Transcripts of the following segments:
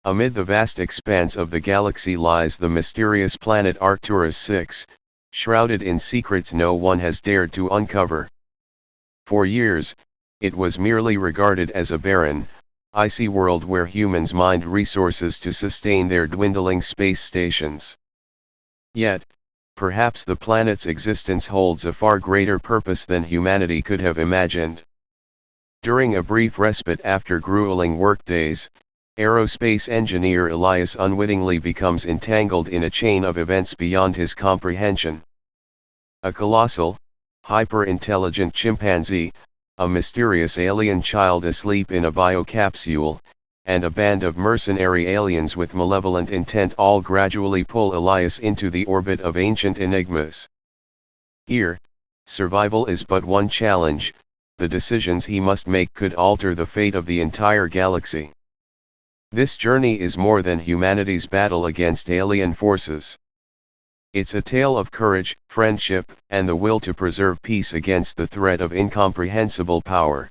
Amid the vast expanse of the galaxy lies the mysterious planet Arcturus VI, shrouded in secrets no one has dared to uncover. For years, it was merely regarded as a barren, icy world where humans mined resources to sustain their dwindling space stations. Yet, perhaps the planet's existence holds a far greater purpose than humanity could have imagined. During a brief respite after grueling workdays, aerospace engineer Elias unwittingly becomes entangled in a chain of events beyond his comprehension. A colossal, hyper-intelligent chimpanzee, a mysterious alien child asleep in a biocapsule, and a band of mercenary aliens with malevolent intent all gradually pull Elias into the orbit of ancient enigmas. Here, survival is but one challenge, the decisions he must make could alter the fate of the entire galaxy. This journey is more than humanity's battle against alien forces. It's a tale of courage, friendship, and the will to preserve peace against the threat of incomprehensible power.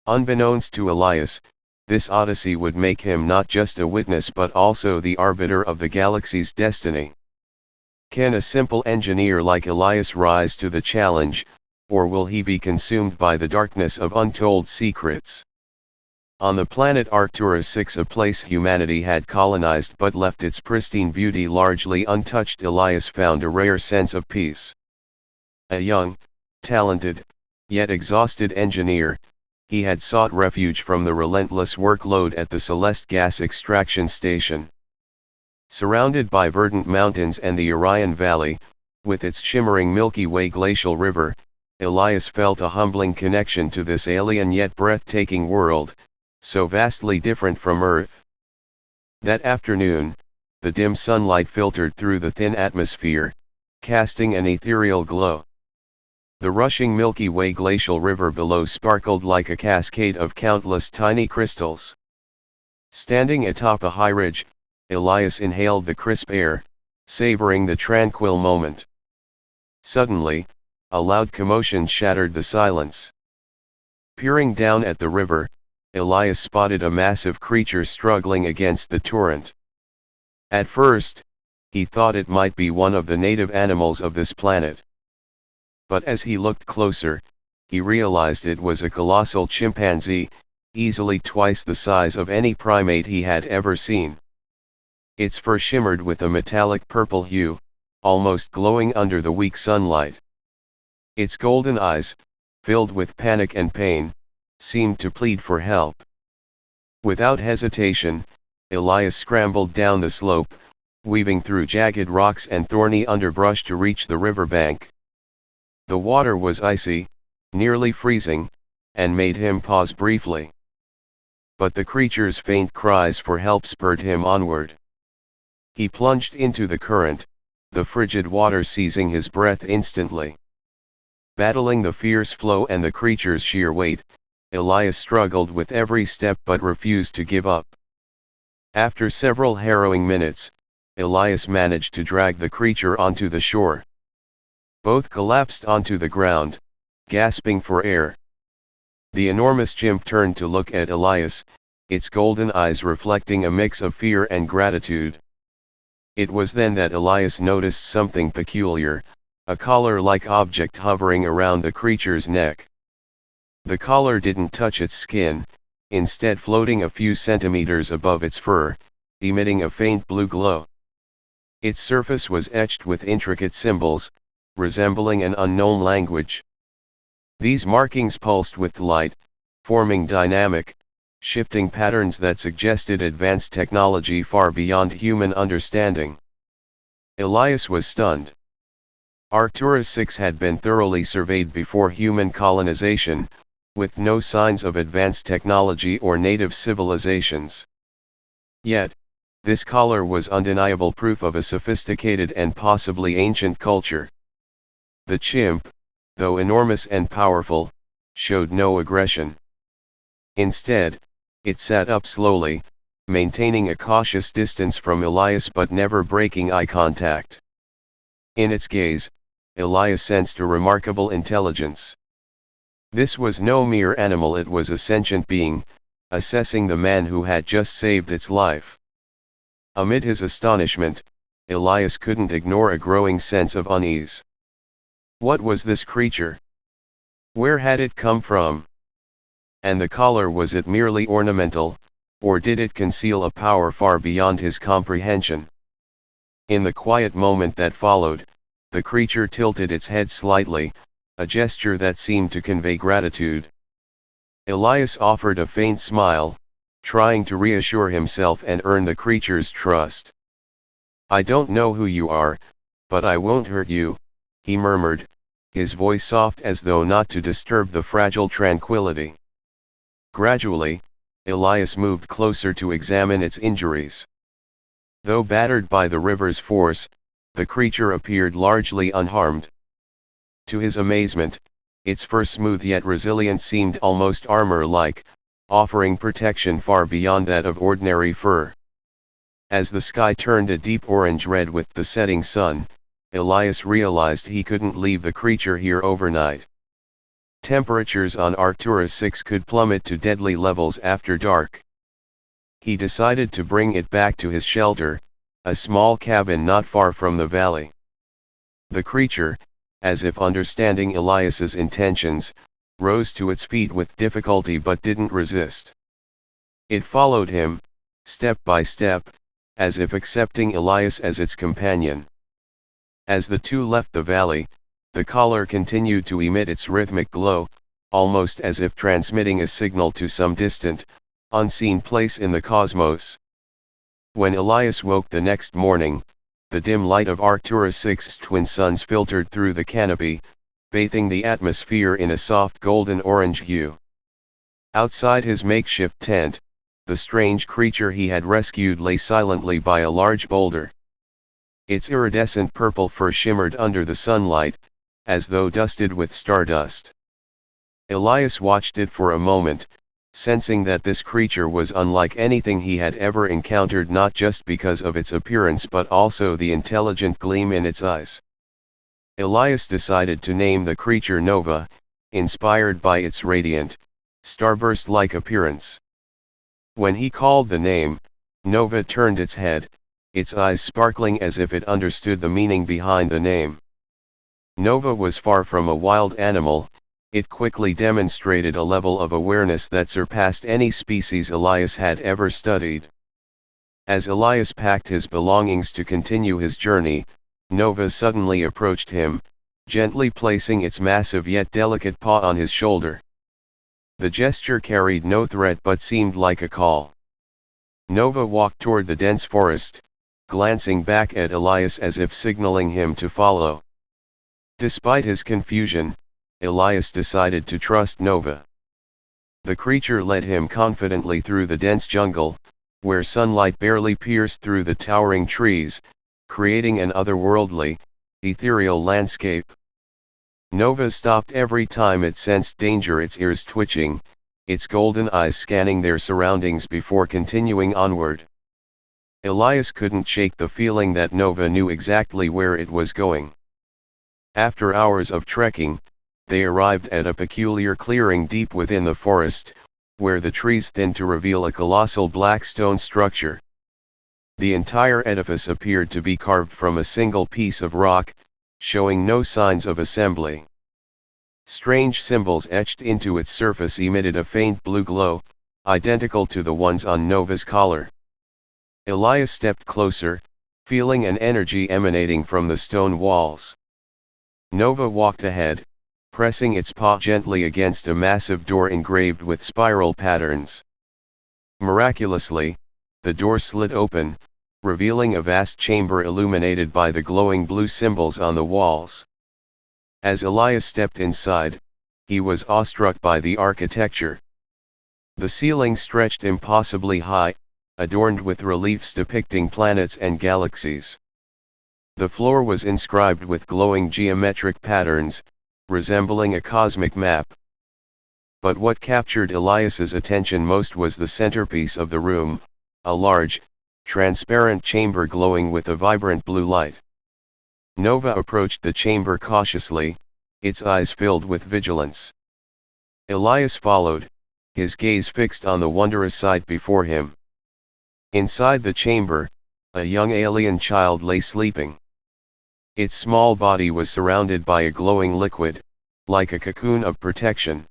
Unbeknownst to Elias, this odyssey would make him not just a witness but also the arbiter of the galaxy's destiny. Can a simple engineer like Elias rise to the challenge, or will he be consumed by the darkness of untold secrets? On the planet Arcturus VI, a place humanity had colonized but left its pristine beauty largely untouched, Elias found a rare sense of peace. A young, talented, yet exhausted engineer, he had sought refuge from the relentless workload at the Celeste gas extraction station. Surrounded by verdant mountains and the Orion Valley, with its shimmering Milky Way glacial river, Elias felt a humbling connection to this alien yet breathtaking world, so vastly different from Earth. That afternoon, the dim sunlight filtered through the thin atmosphere, casting an ethereal glow. The rushing Milky Way glacial river below sparkled like a cascade of countless tiny crystals. Standing atop a high ridge, Elias inhaled the crisp air, savoring the tranquil moment. Suddenly, a loud commotion shattered the silence. Peering down at the river, Elias spotted a massive creature struggling against the torrent. At first, he thought it might be one of the native animals of this planet. But as he looked closer, he realized it was a colossal chimpanzee, easily twice the size of any primate he had ever seen. Its fur shimmered with a metallic purple hue, almost glowing under the weak sunlight. Its golden eyes, filled with panic and pain, seemed to plead for help. Without hesitation, Elias scrambled down the slope, weaving through jagged rocks and thorny underbrush to reach the riverbank. The water was icy, nearly freezing, and made him pause briefly. But the creature's faint cries for help spurred him onward. He plunged into the current, the frigid water seizing his breath instantly. Battling the fierce flow and the creature's sheer weight, Elias struggled with every step but refused to give up. After several harrowing minutes, Elias managed to drag the creature onto the shore. Both collapsed onto the ground, gasping for air. The enormous chimp turned to look at Elias, its golden eyes reflecting a mix of fear and gratitude. It was then that Elias noticed something peculiar, a collar-like object hovering around the creature's neck. The collar didn't touch its skin, instead floating a few centimeters above its fur, emitting a faint blue glow. Its surface was etched with intricate symbols, resembling an unknown language. These markings pulsed with light, forming dynamic, shifting patterns that suggested advanced technology far beyond human understanding. Elias was stunned. Arcturus VI had been thoroughly surveyed before human colonization, with no signs of advanced technology or native civilizations. Yet, this collar was undeniable proof of a sophisticated and possibly ancient culture. The chimp, though enormous and powerful, showed no aggression. Instead, it sat up slowly, maintaining a cautious distance from Elias but never breaking eye contact. In its gaze, Elias sensed a remarkable intelligence. This was no mere animal, it was a sentient being, assessing the man who had just saved its life. Amid his astonishment, Elias couldn't ignore a growing sense of unease. What was this creature? Where had it come from? And the collar, was it merely ornamental, or did it conceal a power far beyond his comprehension? In the quiet moment that followed, the creature tilted its head slightly, a gesture that seemed to convey gratitude. Elias offered a faint smile, trying to reassure himself and earn the creature's trust. "I don't know who you are, but I won't hurt you," he murmured, his voice soft as though not to disturb the fragile tranquility. Gradually, Elias moved closer to examine its injuries. Though battered by the river's force, the creature appeared largely unharmed. To his amazement, its fur, smooth yet resilient, seemed almost armor-like, offering protection far beyond that of ordinary fur. As the sky turned a deep orange-red with the setting sun, Elias realized he couldn't leave the creature here overnight. Temperatures on Arcturus VI could plummet to deadly levels after dark. He decided to bring it back to his shelter, a small cabin not far from the valley. The creature, as if understanding Elias's intentions, rose to its feet with difficulty but didn't resist. It followed him, step by step, as if accepting Elias as its companion. As the two left the valley, the collar continued to emit its rhythmic glow, almost as if transmitting a signal to some distant, unseen place in the cosmos. When Elias woke the next morning, the dim light of Arcturus VI's twin suns filtered through the canopy, bathing the atmosphere in a soft golden-orange hue. Outside his makeshift tent, the strange creature he had rescued lay silently by a large boulder. Its iridescent purple fur shimmered under the sunlight, as though dusted with stardust. Elias watched it for a moment, sensing that this creature was unlike anything he had ever encountered, not just because of its appearance but also the intelligent gleam in its eyes. Elias decided to name the creature Nova, inspired by its radiant, starburst-like appearance. When he called the name, Nova turned its head, its eyes sparkling as if it understood the meaning behind the name. Nova was far from a wild animal. It quickly demonstrated a level of awareness that surpassed any species Elias had ever studied. As Elias packed his belongings to continue his journey, Nova suddenly approached him, gently placing its massive yet delicate paw on his shoulder. The gesture carried no threat but seemed like a call. Nova walked toward the dense forest, glancing back at Elias as if signaling him to follow. Despite his confusion, Elias decided to trust Nova. The creature led him confidently through the dense jungle, where sunlight barely pierced through the towering trees, creating an otherworldly, ethereal landscape. Nova stopped every time it sensed danger, its ears twitching, its golden eyes scanning their surroundings before continuing onward. Elias couldn't shake the feeling that Nova knew exactly where it was going. After hours of trekking, they arrived at a peculiar clearing deep within the forest, where the trees thinned to reveal a colossal black stone structure. The entire edifice appeared to be carved from a single piece of rock, showing no signs of assembly. Strange symbols etched into its surface emitted a faint blue glow, identical to the ones on Nova's collar. Elias stepped closer, feeling an energy emanating from the stone walls. Nova walked ahead, pressing its paw gently against a massive door engraved with spiral patterns. Miraculously, the door slid open, revealing a vast chamber illuminated by the glowing blue symbols on the walls. As Elias stepped inside, he was awestruck by the architecture. The ceiling stretched impossibly high, adorned with reliefs depicting planets and galaxies. The floor was inscribed with glowing geometric patterns, resembling a cosmic map. But what captured Elias's attention most was the centerpiece of the room, a large, transparent chamber glowing with a vibrant blue light. Nova approached the chamber cautiously, its eyes filled with vigilance. Elias followed, his gaze fixed on the wondrous sight before him. Inside the chamber, a young alien child lay sleeping. Its small body was surrounded by a glowing liquid, like a cocoon of protection.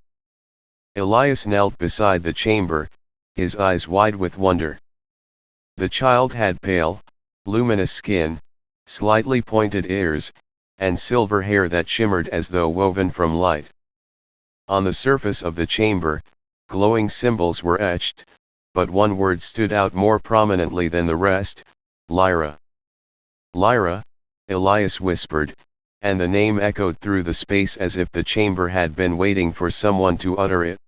Elias knelt beside the chamber, his eyes wide with wonder. The child had pale, luminous skin, slightly pointed ears, and silver hair that shimmered as though woven from light. On the surface of the chamber, glowing symbols were etched, but one word stood out more prominently than the rest: Lyra. Lyra, Elias whispered, and the name echoed through the space as if the chamber had been waiting for someone to utter it.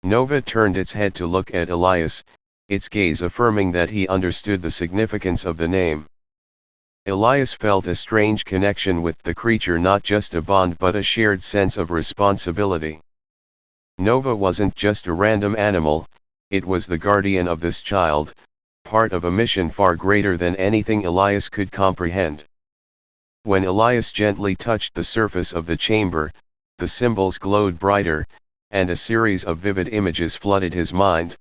Nova turned its head to look at Elias, its gaze affirming that he understood the significance of the name. Elias felt a strange connection with the creature, not just a bond but a shared sense of responsibility. Nova wasn't just a random animal, it was the guardian of this child, part of a mission far greater than anything Elias could comprehend. When Elias gently touched the surface of the chamber, the symbols glowed brighter, and a series of vivid images flooded his mind: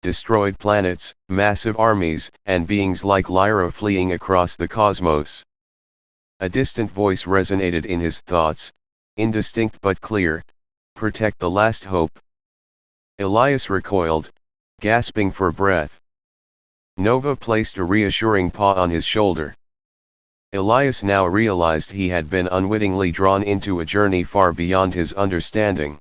destroyed planets, massive armies, and beings like Lyra fleeing across the cosmos. A distant voice resonated in his thoughts, indistinct but clear: "Protect the last hope." Elias recoiled, gasping for breath. Nova placed a reassuring paw on his shoulder. Elias now realized he had been unwittingly drawn into a journey far beyond his understanding.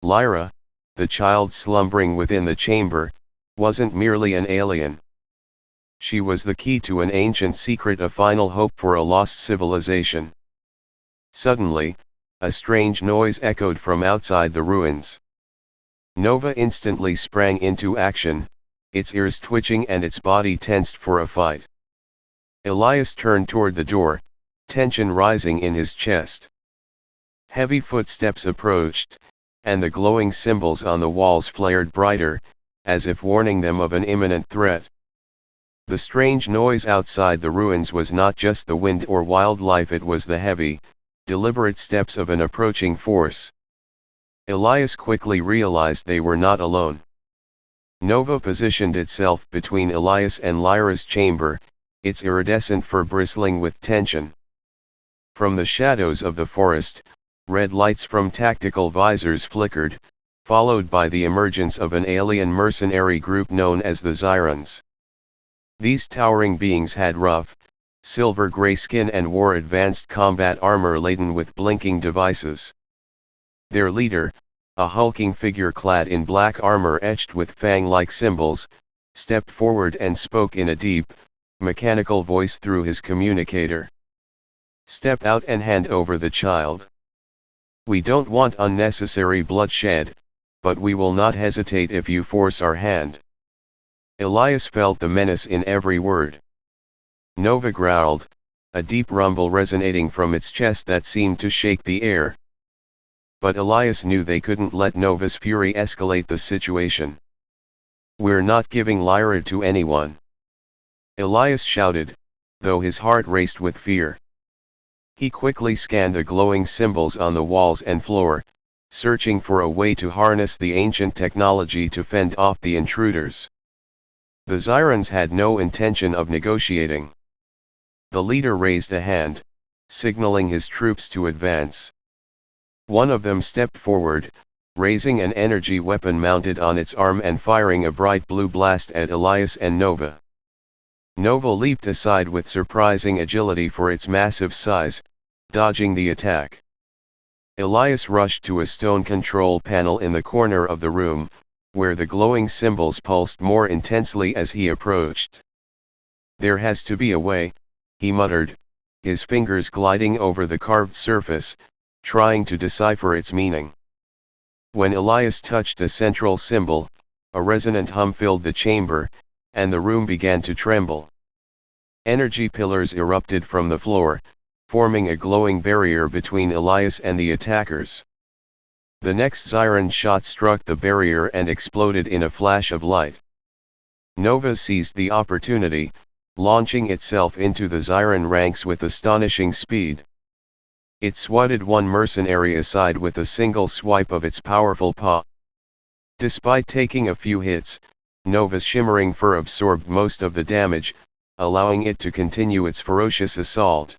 Lyra, the child slumbering within the chamber, wasn't merely an alien. She was the key to an ancient secret, a final hope for a lost civilization. Suddenly, a strange noise echoed from outside the ruins. Nova instantly sprang into action, its ears twitching and its body tensed for a fight. Elias turned toward the door, tension rising in his chest. Heavy footsteps approached, and the glowing symbols on the walls flared brighter, as if warning them of an imminent threat. The strange noise outside the ruins was not just the wind or wildlife, it was the heavy, deliberate steps of an approaching force. Elias quickly realized they were not alone. Nova positioned itself between Elias and Lyra's chamber, its iridescent fur bristling with tension. From the shadows of the forest, red lights from tactical visors flickered, followed by the emergence of an alien mercenary group known as the Xyrons. These towering beings had rough, silver-gray skin and wore advanced combat armor laden with blinking devices. Their leader, a hulking figure clad in black armor etched with fang-like symbols, stepped forward and spoke in a deep, mechanical voice through his communicator. "Step out and hand over the child. We don't want unnecessary bloodshed, but we will not hesitate if you force our hand." Elias felt the menace in every word. Nova growled, a deep rumble resonating from its chest that seemed to shake the air. But Elias knew they couldn't let Nova's fury escalate the situation. "We're not giving Lyra to anyone," Elias shouted, though his heart raced with fear. He quickly scanned the glowing symbols on the walls and floor, searching for a way to harness the ancient technology to fend off the intruders. The Xyrons had no intention of negotiating. The leader raised a hand, signaling his troops to advance. One of them stepped forward, raising an energy weapon mounted on its arm and firing a bright blue blast at Elias and Nova. Nova leaped aside with surprising agility for its massive size, dodging the attack. Elias rushed to a stone control panel in the corner of the room, where the glowing symbols pulsed more intensely as he approached. "There has to be a way," he muttered, his fingers gliding over the carved surface, trying to decipher its meaning. When Elias touched a central symbol, a resonant hum filled the chamber, and the room began to tremble. Energy pillars erupted from the floor, forming a glowing barrier between Elias and the attackers. The next Xyron shot struck the barrier and exploded in a flash of light. Nova seized the opportunity, launching itself into the Xyron ranks with astonishing speed. It swatted one mercenary aside with a single swipe of its powerful paw. Despite taking a few hits, Nova's shimmering fur absorbed most of the damage, allowing it to continue its ferocious assault.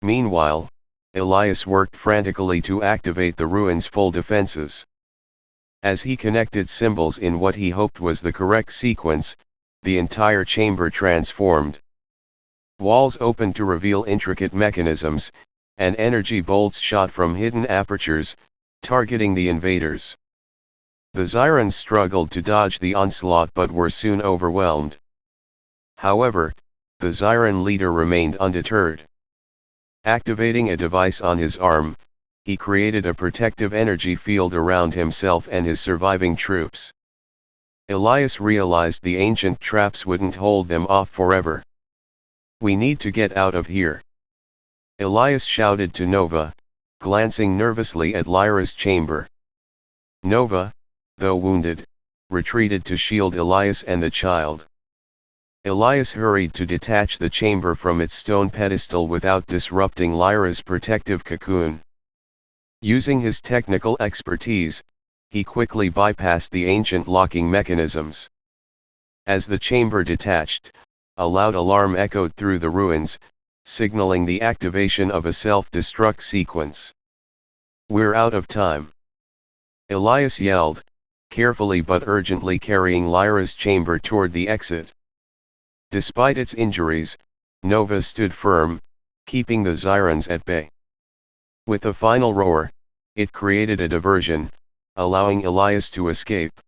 Meanwhile, Elias worked frantically to activate the ruins' full defenses. As he connected symbols in what he hoped was the correct sequence, the entire chamber transformed. Walls opened to reveal intricate mechanisms, and energy bolts shot from hidden apertures, targeting the invaders. The Zyrans struggled to dodge the onslaught but were soon overwhelmed. However, the Zyran leader remained undeterred. Activating a device on his arm, he created a protective energy field around himself and his surviving troops. Elias realized the ancient traps wouldn't hold them off forever. "We need to get out of here," Elias shouted to Nova, glancing nervously at Lyra's chamber. Nova, though wounded, retreated to shield Elias and the child. Elias hurried to detach the chamber from its stone pedestal without disrupting Lyra's protective cocoon. Using his technical expertise, he quickly bypassed the ancient locking mechanisms. As the chamber detached, a loud alarm echoed through the ruins, signaling the activation of a self-destruct sequence. "We're out of time," Elias yelled, carefully but urgently carrying Lyra's chamber toward the exit. Despite its injuries, Nova stood firm, keeping the Zyrans at bay. With a final roar, it created a diversion, allowing Elias to escape.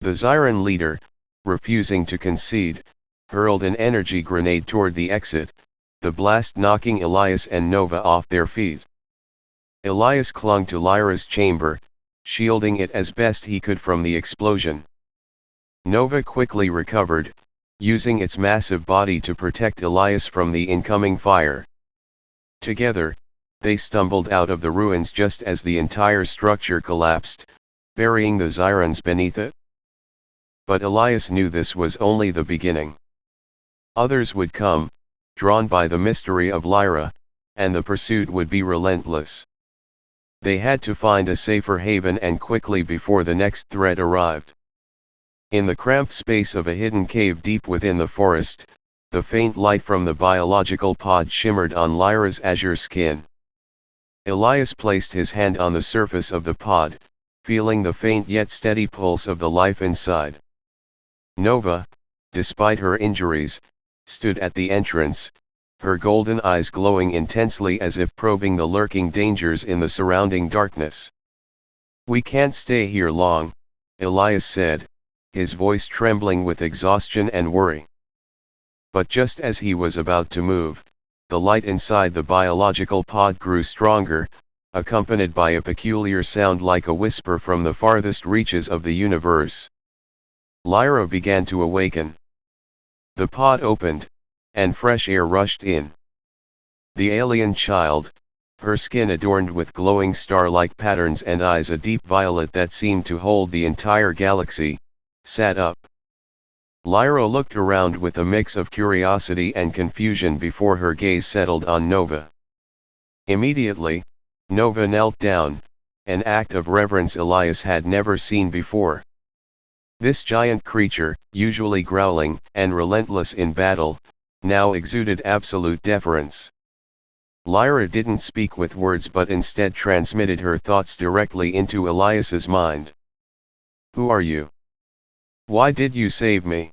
The Zyran leader, refusing to concede, hurled an energy grenade toward the exit, the blast knocking Elias and Nova off their feet. Elias clung to Lyra's chamber, shielding it as best he could from the explosion. Nova quickly recovered, using its massive body to protect Elias from the incoming fire. Together, they stumbled out of the ruins just as the entire structure collapsed, burying the Zyrans beneath it. But Elias knew this was only the beginning. Others would come, drawn by the mystery of Lyra, and the pursuit would be relentless. They had to find a safer haven and quickly before the next threat arrived. In the cramped space of a hidden cave deep within the forest, the faint light from the biological pod shimmered on Lyra's azure skin. Elias placed his hand on the surface of the pod, feeling the faint yet steady pulse of the life inside. Nova, despite her injuries, stood at the entrance, her golden eyes glowing intensely as if probing the lurking dangers in the surrounding darkness. "We can't stay here long," Elias said, his voice trembling with exhaustion and worry. But just as he was about to move, the light inside the biological pod grew stronger, accompanied by a peculiar sound like a whisper from the farthest reaches of the universe. Lyra began to awaken. The pod opened, and fresh air rushed in. The alien child, her skin adorned with glowing star-like patterns and eyes a deep violet that seemed to hold the entire galaxy, sat up. Lyra looked around with a mix of curiosity and confusion before her gaze settled on Nova. Immediately, Nova knelt down, an act of reverence Elias had never seen before. This giant creature, usually growling and relentless in battle, now exuded absolute deference. Lyra didn't speak with words but instead transmitted her thoughts directly into Elias's mind. "Who are you? Why did you save me?"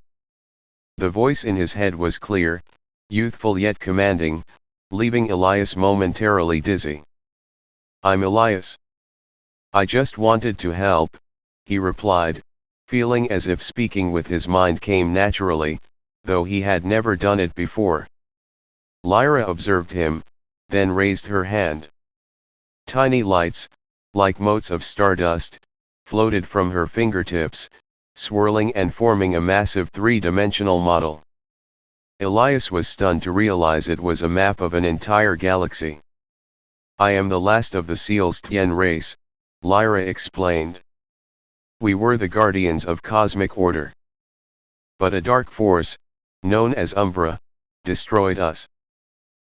The voice in his head was clear, youthful yet commanding, leaving Elias momentarily dizzy. "I'm Elias. I just wanted to help," he replied, feeling as if speaking with his mind came naturally, though he had never done it before. Lyra observed him, then raised her hand. Tiny lights, like motes of stardust, floated from her fingertips, swirling and forming a massive three-dimensional model. Elias was stunned to realize it was a map of an entire galaxy. "I am the last of the Seals Tien race," Lyra explained. "We were the guardians of cosmic order. But a dark force, known as Umbra, destroyed us.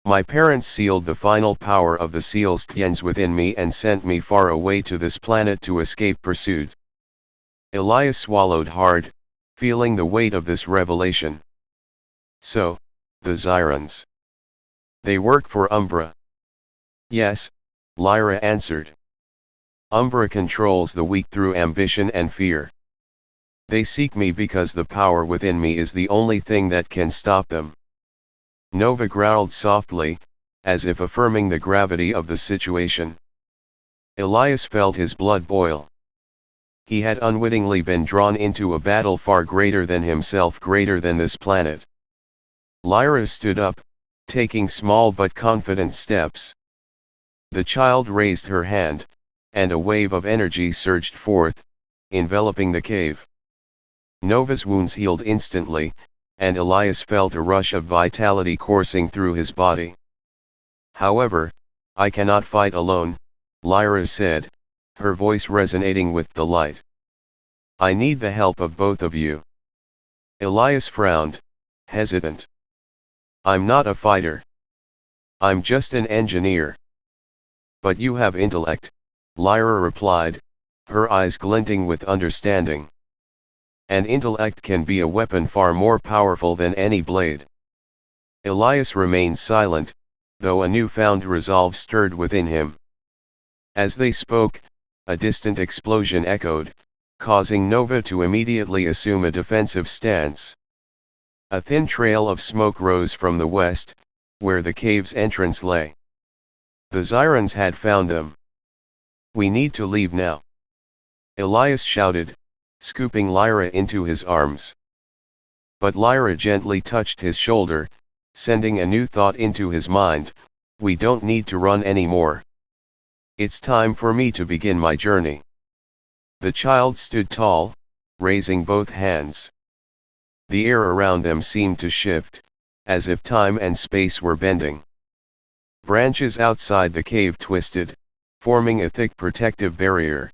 My parents sealed the final power of the Seals Tiens within me and sent me far away to this planet to escape pursuit. Elias swallowed hard, feeling the weight of this revelation. So, the Zirons. They work for Umbra. Yes, Lyra answered. Umbra controls the weak through ambition and fear. They seek me because the power within me is the only thing that can stop them. Nova growled softly, as if affirming the gravity of the situation. Elias felt his blood boil. He had unwittingly been drawn into a battle far greater than himself, greater than this planet. Lyra stood up, taking small but confident steps. The child raised her hand, and a wave of energy surged forth, enveloping the cave. Nova's wounds healed instantly, and Elias felt a rush of vitality coursing through his body. However, I cannot fight alone, Lyra said, her voice resonating with the light. I need the help of both of you. Elias frowned, hesitant. I'm not a fighter. I'm just an engineer. But you have intellect, Lyra replied, her eyes glinting with understanding. And intellect can be a weapon far more powerful than any blade. Elias remained silent, though a newfound resolve stirred within him. As they spoke, a distant explosion echoed, causing Nova to immediately assume a defensive stance. A thin trail of smoke rose from the west, where the cave's entrance lay. The Zirons had found them. We need to leave now. Elias shouted, scooping Lyra into his arms. But Lyra gently touched his shoulder, sending a new thought into his mind: we don't need to run anymore. It's time for me to begin my journey. The child stood tall, raising both hands. The air around them seemed to shift, as if time and space were bending. Branches outside the cave twisted, forming a thick protective barrier.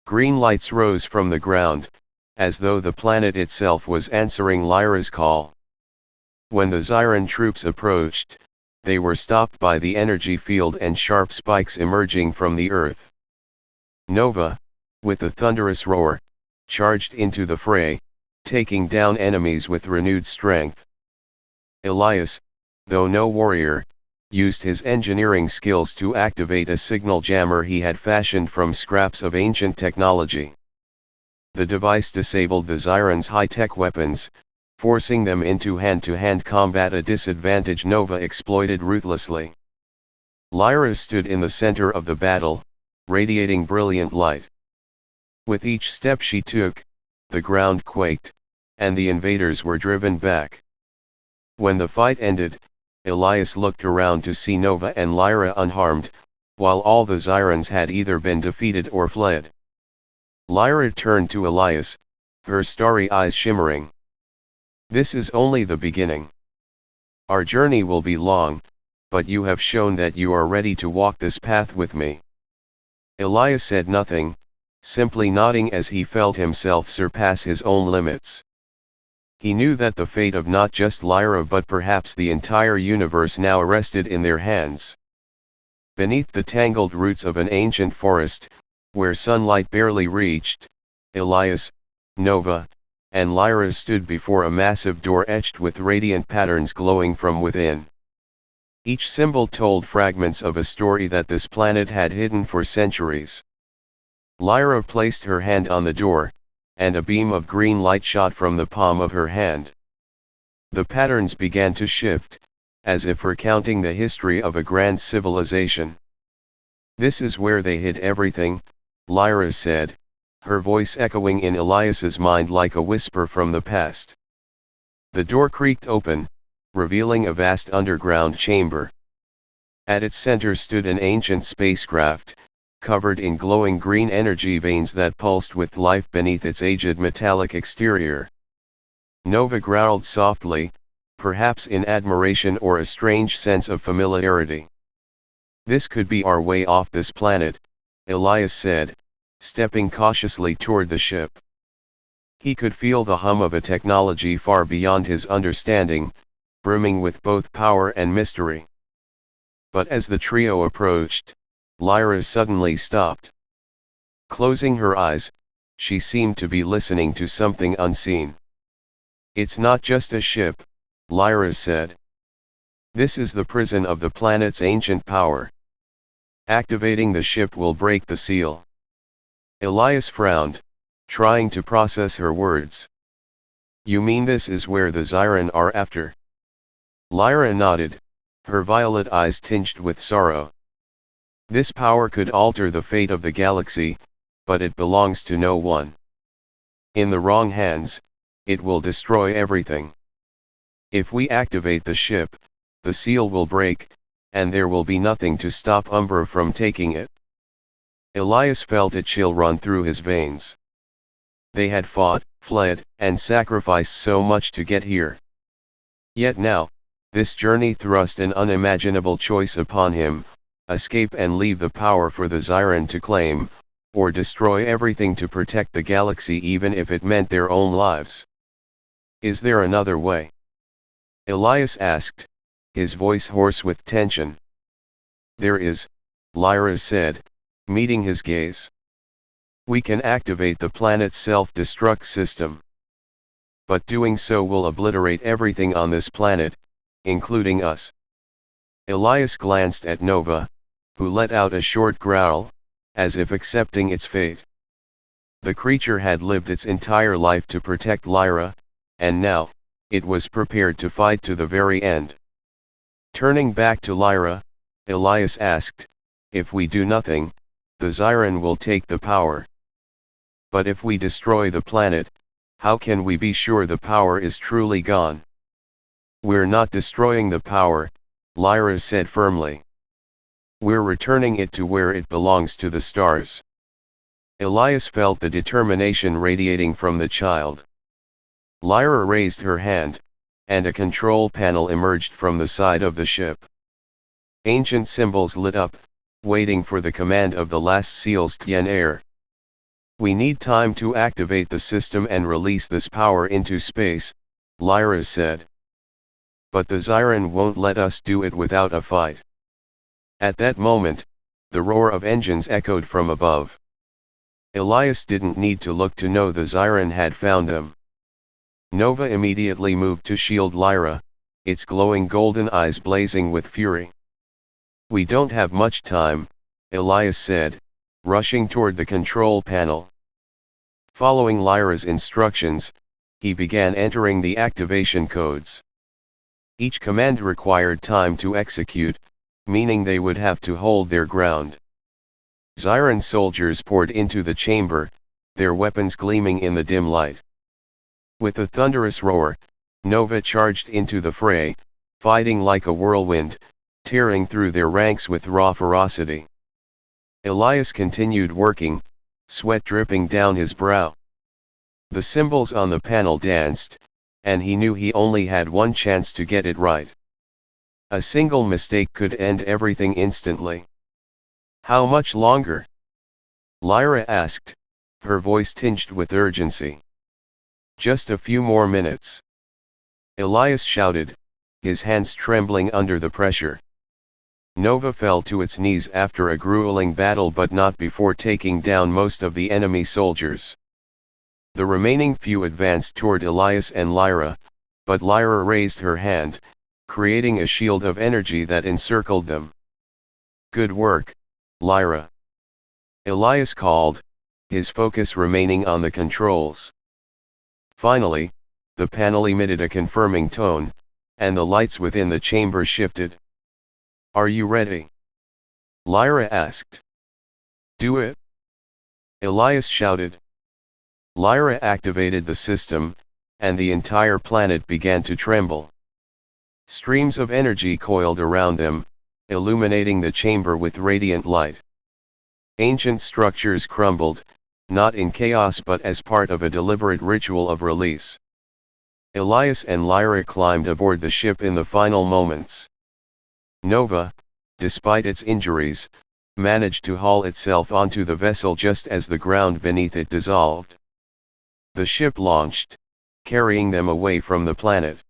Green lights rose from the ground, as though the planet itself was answering Lyra's call. When the Ziron troops approached, they were stopped by the energy field and sharp spikes emerging from the earth. Nova, with a thunderous roar, charged into the fray, taking down enemies with renewed strength. Elias, though no warrior, used his engineering skills to activate a signal jammer he had fashioned from scraps of ancient technology. The device disabled the Zirons' high-tech weapons, forcing them into hand-to-hand combat, a disadvantage Nova exploited ruthlessly. Lyra stood in the center of the battle, radiating brilliant light. With each step she took, the ground quaked, and the invaders were driven back. When the fight ended, Elias looked around to see Nova and Lyra unharmed, while all the Zirons had either been defeated or fled. Lyra turned to Elias, her starry eyes shimmering. This is only the beginning. Our journey will be long, but you have shown that you are ready to walk this path with me. Elias said nothing, simply nodding as he felt himself surpass his own limits. He knew that the fate of not just Lyra but perhaps the entire universe now rested in their hands. Beneath the tangled roots of an ancient forest, where sunlight barely reached, Elias, Nova, and Lyra stood before a massive door etched with radiant patterns glowing from within. Each symbol told fragments of a story that this planet had hidden for centuries. Lyra placed her hand on the door, and a beam of green light shot from the palm of her hand. The patterns began to shift, as if recounting the history of a grand civilization. This is where they hid everything, Lyra said, her voice echoing in Elias's mind like a whisper from the past. The door creaked open, revealing a vast underground chamber. At its center stood an ancient spacecraft, covered in glowing green energy veins that pulsed with life beneath its aged metallic exterior. Nova growled softly, perhaps in admiration or a strange sense of familiarity. This could be our way off this planet, Elias said, stepping cautiously toward the ship. He could feel the hum of a technology far beyond his understanding, brimming with both power and mystery. But as the trio approached, Lyra suddenly stopped. Closing her eyes, she seemed to be listening to something unseen. "It's not just a ship," Lyra said. "This is the prison of the planet's ancient power. Activating the ship will break the seal." Elias frowned, trying to process her words. "You mean this is where the Zyran are after?" Lyra nodded, her violet eyes tinged with sorrow. "This power could alter the fate of the galaxy, but it belongs to no one. In the wrong hands, it will destroy everything. If we activate the ship, the seal will break, and there will be nothing to stop Umbra from taking it." Elias felt a chill run through his veins. They had fought, fled, and sacrificed so much to get here. Yet now, this journey thrust an unimaginable choice upon him: escape and leave the power for the Zyran to claim, or destroy everything to protect the galaxy even if it meant their own lives. "Is there another way?" Elias asked, his voice hoarse with tension. "There is," Lyra said, meeting his gaze. "We can activate the planet's self-destruct system. But doing so will obliterate everything on this planet, including us." Elias glanced at Nova, who let out a short growl, as if accepting its fate. The creature had lived its entire life to protect Lyra, and now, it was prepared to fight to the very end. Turning back to Lyra, Elias asked, "If we do nothing, the Zyran will take the power. But if we destroy the planet, how can we be sure the power is truly gone?" "We're not destroying the power," Lyra said firmly. "We're returning it to where it belongs, to the stars." Elias felt the determination radiating from the child. Lyra raised her hand, and a control panel emerged from the side of the ship. Ancient symbols lit up, waiting for the command of the last seal's heir. "We need time to activate the system and release this power into space," Lyra said. "But the Zyran won't let us do it without a fight." At that moment, the roar of engines echoed from above. Elias didn't need to look to know the Zyran had found them. Nova immediately moved to shield Lyra, its glowing golden eyes blazing with fury. "We don't have much time," Elias said, rushing toward the control panel. Following Lyra's instructions, he began entering the activation codes. Each command required time to execute, meaning they would have to hold their ground. Zyran soldiers poured into the chamber, their weapons gleaming in the dim light. With a thunderous roar, Nova charged into the fray, fighting like a whirlwind, tearing through their ranks with raw ferocity. Elias continued working, sweat dripping down his brow. The symbols on the panel danced, and he knew he only had one chance to get it right. A single mistake could end everything instantly. "How much longer?" Lyra asked, her voice tinged with urgency. "Just a few more minutes," Elias shouted, his hands trembling under the pressure. Nova fell to its knees after a grueling battle, but not before taking down most of the enemy soldiers. The remaining few advanced toward Elias and Lyra, but Lyra raised her hand, creating a shield of energy that encircled them. "Good work, Lyra," Elias called, his focus remaining on the controls. Finally, the panel emitted a confirming tone, and the lights within the chamber shifted. "Are you ready?" Lyra asked. "Do it," Elias shouted. Lyra activated the system, and the entire planet began to tremble. Streams of energy coiled around them, illuminating the chamber with radiant light. Ancient structures crumbled, not in chaos but as part of a deliberate ritual of release. Elias and Lyra climbed aboard the ship in the final moments. Nova, despite its injuries, managed to haul itself onto the vessel just as the ground beneath it dissolved. The ship launched, carrying them away from the planet.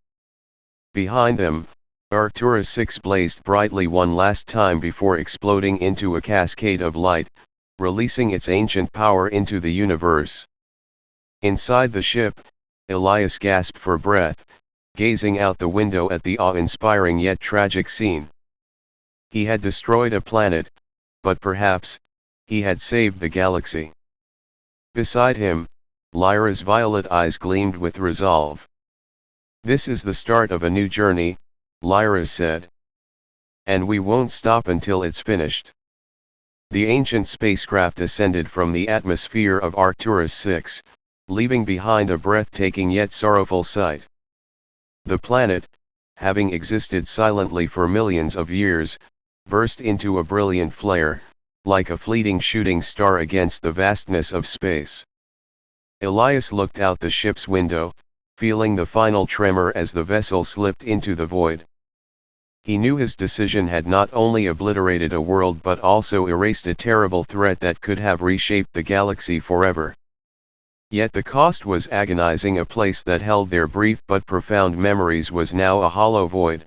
Behind them, Arcturus VI blazed brightly one last time before exploding into a cascade of light, releasing its ancient power into the universe. Inside the ship, Elias gasped for breath, gazing out the window at the awe-inspiring yet tragic scene. He had destroyed a planet, but perhaps, he had saved the galaxy. Beside him, Lyra's violet eyes gleamed with resolve. "This is the start of a new journey," Lyra said. "And we won't stop until it's finished." The ancient spacecraft ascended from the atmosphere of Arcturus VI, leaving behind a breathtaking yet sorrowful sight. The planet, having existed silently for millions of years, burst into a brilliant flare, like a fleeting shooting star against the vastness of space. Elias looked out the ship's window, feeling the final tremor as the vessel slipped into the void. He knew his decision had not only obliterated a world but also erased a terrible threat that could have reshaped the galaxy forever. Yet the cost was agonizing. A place that held their brief but profound memories was now a hollow void.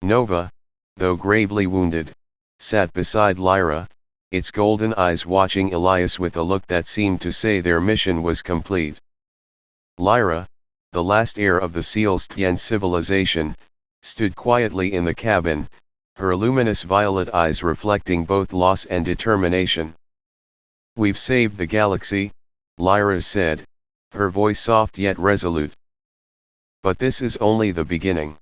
Nova, though gravely wounded, sat beside Lyra, its golden eyes watching Elias with a look that seemed to say their mission was complete. Lyra, the last heir of the Seal's Tien civilization, stood quietly in the cabin, her luminous violet eyes reflecting both loss and determination. "We've saved the galaxy," Lyra said, her voice soft yet resolute. "But this is only the beginning.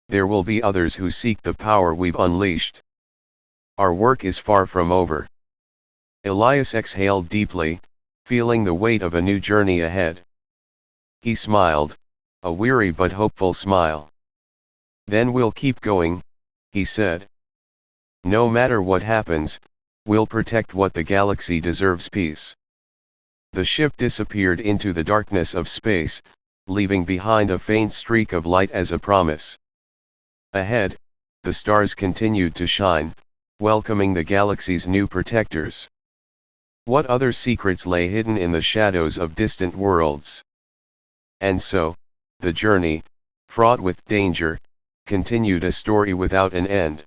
There will be others who seek the power we've unleashed. Our work is far from over." Elias exhaled deeply, feeling the weight of a new journey ahead. He smiled, a weary but hopeful smile. "Then we'll keep going," he said. "No matter what happens, we'll protect what the galaxy deserves: peace." The ship disappeared into the darkness of space, leaving behind a faint streak of light as a promise. Ahead, the stars continued to shine, welcoming the galaxy's new protectors. What other secrets lay hidden in the shadows of distant worlds? And so, the journey, fraught with danger, continued, a story without an end.